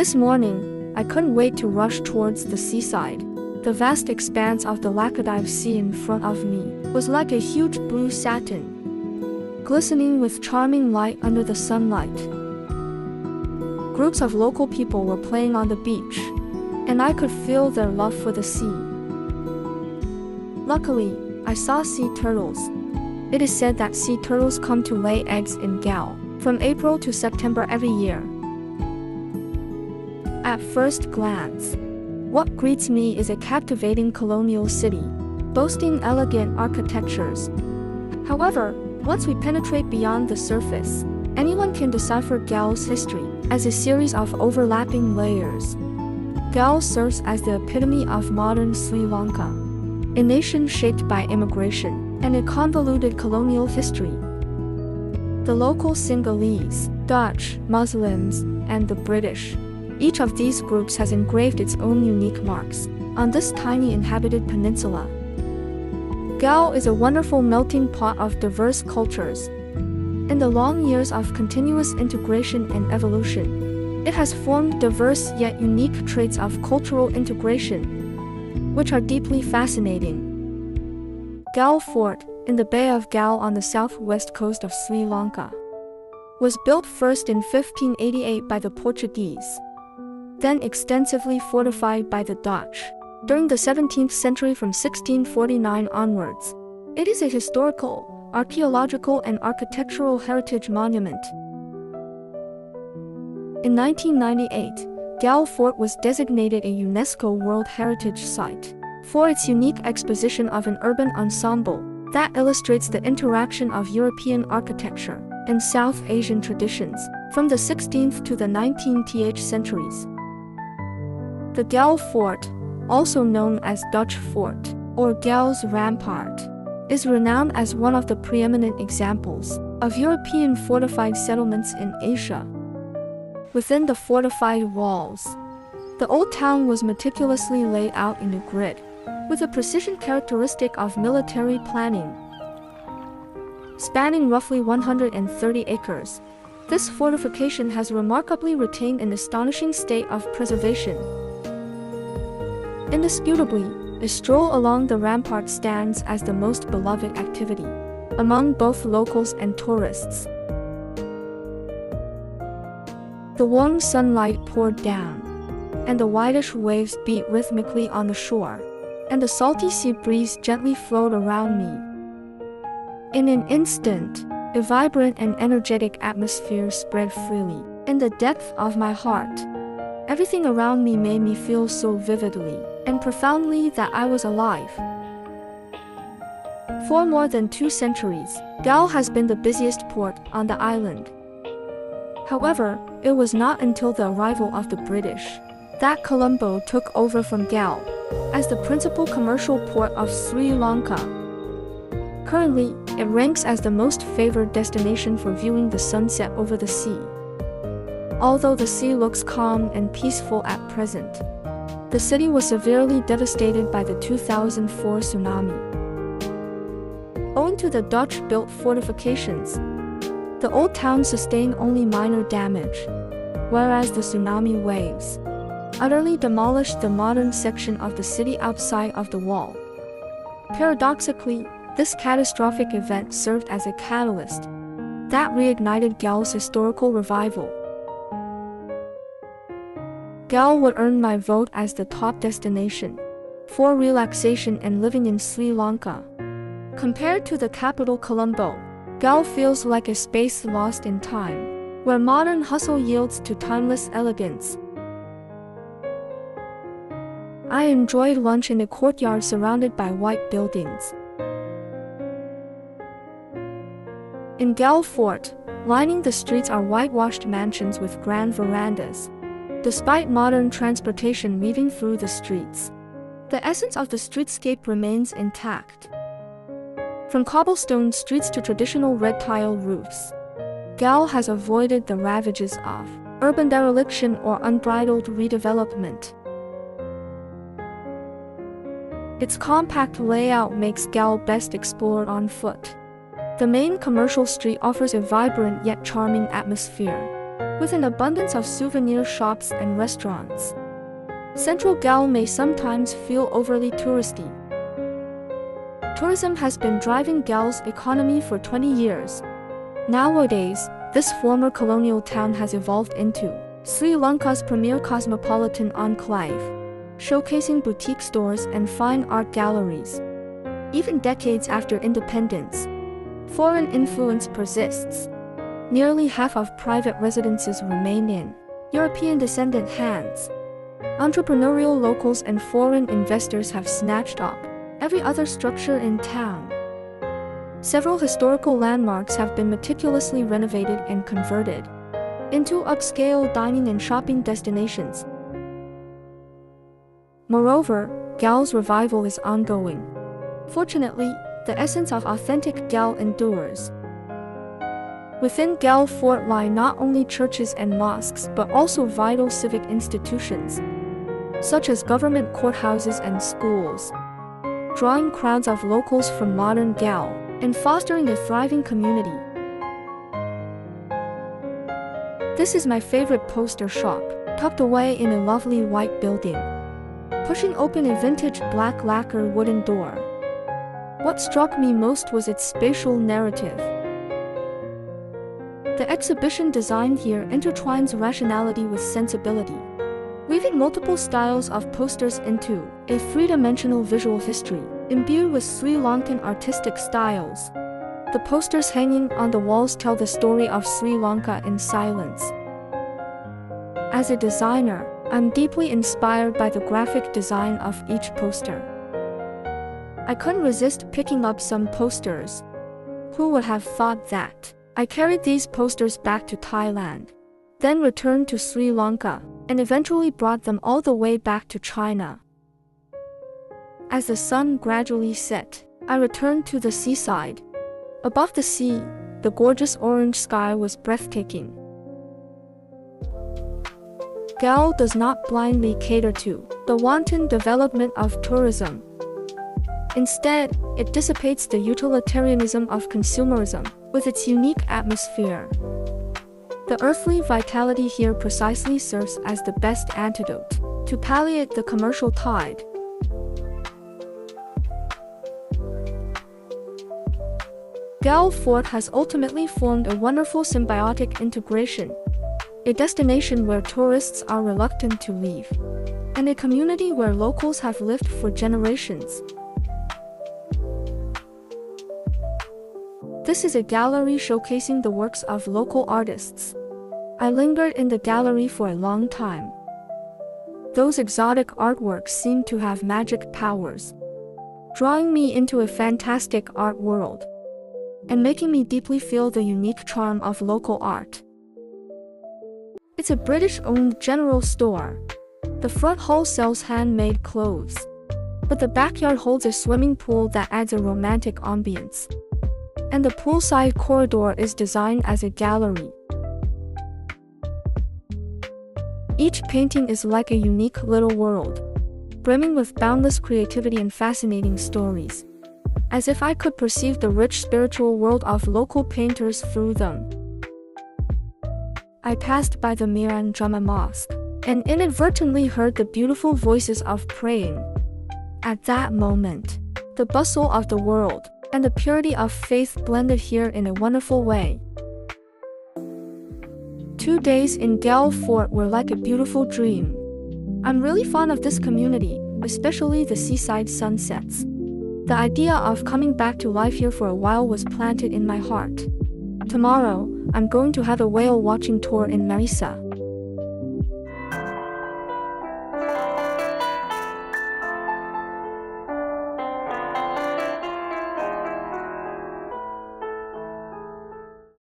This morning, I couldn't wait to rush towards the seaside. The vast expanse of the Laccadive Sea in front of me was like a huge blue satin, glistening with charming light under the sunlight. Groups of local people were playing on the beach, and I could feel their love for the sea. Luckily, I saw sea turtles. It is said that sea turtles come to lay eggs in Galle from April to September every year. At first glance, what greets me is a captivating colonial city, boasting elegant architectures. However, once we penetrate beyond the surface, anyone can decipher Galle's history as a series of overlapping layers. Galle serves as the epitome of modern Sri Lanka, a nation shaped by immigration and a convoluted colonial history. The local Sinhalese, Dutch, Muslims, and the British, each of these groups has engraved its own unique marks on this tiny inhabited peninsula. Galle is a wonderful melting pot of diverse cultures. In the long years of continuous integration and evolution, it has formed diverse yet unique traits of cultural integration, which are deeply fascinating. Galle Fort, in the Bay of Galle on the southwest coast of Sri Lanka, was built first in 1588 by the Portuguese, then extensively fortified by the Dutch during the 17th century from 1649 onwards. It is a historical, archaeological, and architectural heritage monument. In 1998, Galle Fort was designated a UNESCO World Heritage Site for its unique exposition of an urban ensemble that illustrates the interaction of European architecture and South Asian traditions from the 16th to the 19th centuries. The Galle Fort, also known as Dutch Fort or Galle's Rampart, is renowned as one of the preeminent examples of European fortified settlements in Asia. Within the fortified walls, the old town was meticulously laid out in a grid, with a precision characteristic of military planning. Spanning roughly 130 acres, this fortification has remarkably retained an astonishing state of preservation. Indisputably, a stroll along the rampart stands as the most beloved activity among both locals and tourists. The warm sunlight poured down, and the whitish waves beat rhythmically on the shore, and the salty sea breeze gently flowed around me. In an instant, a vibrant and energetic atmosphere spread freely in the depth of my heart. Everything around me made me feel so vividly and profoundly that I was alive. For more than 2 centuries, Galle has been the busiest port on the island. However, it was not until the arrival of the British that Colombo took over from Galle as the principal commercial port of Sri Lanka. Currently, it ranks as the most favored destination for viewing the sunset over the sea. Although the sea looks calm and peaceful at present, the city was severely devastated by the 2004 tsunami. Owing to the Dutch-built fortifications, the old town sustained only minor damage, whereas the tsunami waves utterly demolished the modern section of the city outside of the wall. Paradoxically, this catastrophic event served as a catalyst that reignited Galle's historical revival. Galle would earn my vote as the top destination for relaxation and living in Sri Lanka. Compared to the capital Colombo, Galle feels like a space lost in time, where modern hustle yields to timeless elegance. I enjoyed lunch in a courtyard surrounded by white buildings. In Galle Fort, lining the streets are whitewashed mansions with grand verandas. Despite modern transportation weaving through the streets, the essence of the streetscape remains intact. From cobblestone streets to traditional red tile roofs, Galle has avoided the ravages of urban dereliction or unbridled redevelopment. Its compact layout makes Galle best explored on foot. The main commercial street offers a vibrant yet charming atmosphere, with an abundance of souvenir shops and restaurants. Central Galle may sometimes feel overly touristy. Tourism has been driving Galle's economy for 20 years. Nowadays, this former colonial town has evolved into Sri Lanka's premier cosmopolitan enclave, showcasing boutique stores and fine art galleries. Even decades after independence, foreign influence persists. Nearly half of private residences remain in European-descendant hands. Entrepreneurial locals and foreign investors have snatched up every other structure in town. Several historical landmarks have been meticulously renovated and converted into upscale dining and shopping destinations. Moreover, Galle's revival is ongoing. Fortunately, the essence of authentic Galle endures. Within Galle Fort lie not only churches and mosques but also vital civic institutions, such as government courthouses and schools, drawing crowds of locals from modern Galle and fostering a thriving community. This is my favorite poster shop, tucked away in a lovely white building, pushing open a vintage black lacquer wooden door. What struck me most was its spatial narrative. The exhibition design here intertwines rationality with sensibility, weaving multiple styles of posters into a three-dimensional visual history, imbued with Sri Lankan artistic styles. The posters hanging on the walls tell the story of Sri Lanka in silence. As a designer, I'm deeply inspired by the graphic design of each poster. I couldn't resist picking up some posters. Who would have thought that? I carried these posters back to Thailand, then returned to Sri Lanka, and eventually brought them all the way back to China. As the sun gradually set, I returned to the seaside. Above the sea, the gorgeous orange sky was breathtaking. Galle does not blindly cater to the wanton development of tourism. Instead, it dissipates the utilitarianism of consumerism with its unique atmosphere. The earthly vitality here precisely serves as the best antidote to palliate the commercial tide. Galle Fort has ultimately formed a wonderful symbiotic integration, a destination where tourists are reluctant to leave, and a community where locals have lived for generations. This is a gallery showcasing the works of local artists. I lingered in the gallery for a long time. Those exotic artworks seem to have magic powers, drawing me into a fantastic art world, and making me deeply feel the unique charm of local art. It's a British-owned general store. The front hall sells handmade clothes, but the backyard holds a swimming pool that adds a romantic ambience. And the poolside corridor is designed as a gallery. Each painting is like a unique little world, brimming with boundless creativity and fascinating stories, as if I could perceive the rich spiritual world of local painters through them. I passed by the Miran Juma Mosque and inadvertently heard the beautiful voices of praying. At that moment, the bustle of the world and the purity of faith blended here in a wonderful way. 2 days in Galle Fort were like a beautiful dream. I'm really fond of this community, especially the seaside sunsets. The idea of coming back to life here for a while was planted in my heart. Tomorrow, I'm going to have a whale watching tour in Malaysia.